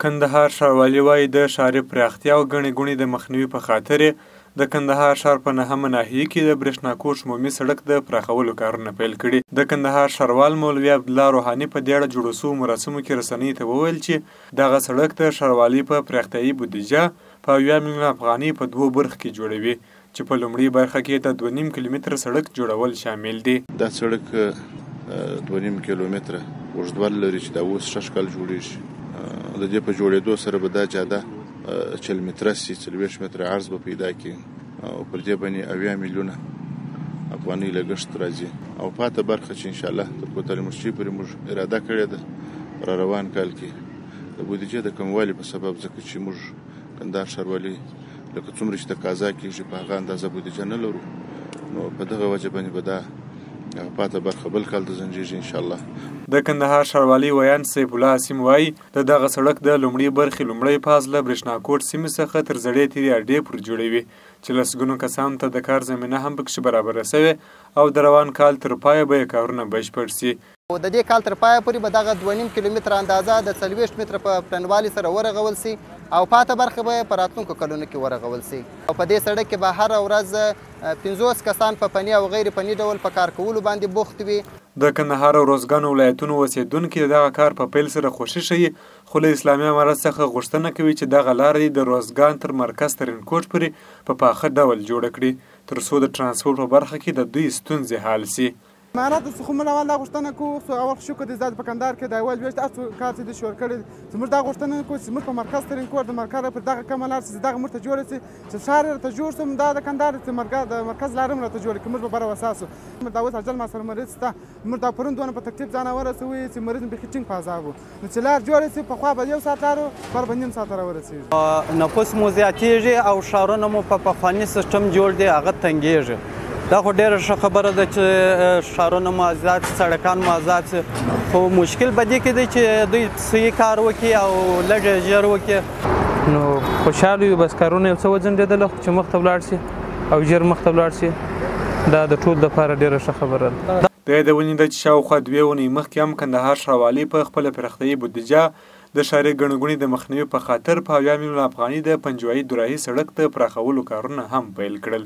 کندهار ښاروالي وایي د ښاري پراختیا او ګڼې ګوڼې د مخنیوي په خاطر د کندهار ښار په 9مه ناحیه کې د برېښنا کوټ عمومي سړک د پراخولو کارونه پیل کړي. د کندهار ښاروال مولوي عبدالله روحاني په دې اړه جوړو شوو مراسمو کې رسنیو ته وویل چې دغه سړک د ښاروالۍ په پراختیایي بودیجه په 80 میلیون افغانۍ په 2 برخو کې جوړوي چې په لومړۍ برخه کې د 2.5 کیلومتره سړک جوړول شامل دي. دا سړک 2.5 کیلومتره اوږدوالی لري چې دا اوس 6 کال جوړیږي. د دې په جوړېدو سره به دا جاده 40 متره سي، 40 متره عرض به پیدا کړي او پر دې باندې 80 میلیونه افغانۍ لګښت راځي. او پاته برخه چې انشاءالله تر کوتل مرشي پورې موږ اراده کړې ده را روان کال کې د بودیجې د کموالي په سبب، ځکه چې موږ کندهار ښاروالي لکه څومره چې تقاضا کېږي په هغه اندازه بودیجه نه لرو، نو په دغه وجه باندې به دا پاته برخه بل کال ته زنجیږي انشاءالله. د کندهار ښاروالۍ ویاند سیف الله حسیم وایي د دغه سړک د لومړۍ برخې لومړی پاز له برېښنا کوټ سیمې څخه تر زړې تیرې اډې پورې جوړوي چې لسګونو کسانو ته د کار زمینه هم پکښې برابره سوې او د روان کال تر پایه به یې کارونه بشپړ سي. د دې کال تر پایه پورې به دغه 2.5 کیلومتره اندازه د 40 متره په پلنوالي سره ورغول سي او پاته برخه به په راتلونکو کلونو کې ورغول سي. او په دې سړک کې به هره ورځ 50 کسان په فني او غیر فني ډول په کار کولو باندې بوخت وي. د کندهار او روزګان ولایتونو اوسېدونکي دغه کار په پیل سره خوښي ښیي، خو له اسلامي امارت څخه غوښتنه کوي چې دغه لاره د روزګان تر مرکز ترینکوټ پورې په پاخه ډول جوړه کړي تر څو د ترانسپورټ په برخه کې د دوی ستونزې حل سي. امارت څخه موږ اول دا غوښتنه کوو اول شکر د زیات په کندهار کې د اول ویشت اصل کار چې د شور کړی زموږ دا غوښتنه کوو چې موږ په مرکز ترینکوټ د مرکز پر دغه کومه لار چې دغه موږ ته جوړه سي چې ښار ته جوړ سم دا د کندهار د مرکز لار هم راته جوړه کړي موږ به بره وساسو. دا اوس اجل ما سره مریض شته، موږ دا پرون دونه په تکلیف ځان ورسوي چې مریض بیخي ټینګ په عذاب و، نو چې لار جوړه سي پخوا به 1 ساعت لارو بر به نیم ساعت راورسېږي. نفوس مو زیاتېږي او ښارونه مو په پخواني سیسټم جوړ دی هغه تنګېږي. دا خو ډېره ښه خبره ده چې ښارونه مو آزاد شي، سړکان مو آزاد شي، خو مشکل په دې کې دی چې دوی صحیح کار وکړي او لږ یې ژر وکړي. نو خوشحاله یو، بس کارونه یو څه وځنډېدله چې مخ ته ولاړ شي او ژر مخ ته ولاړ شي، دا د ټولو لپاره ډېره ښه خبره ده. د یادونې ده چې شاوخوا 2 اونۍ مخکې هم کندهار ښاروالۍ په خپله پراختیایي بودیجه د ښاري ګڼې ګوڼې د مخنیوي په خاطر په 80 میلیون افغانۍ د پنجوایي دوراهي سړک د پراخولو کارونه هم پیل کړل.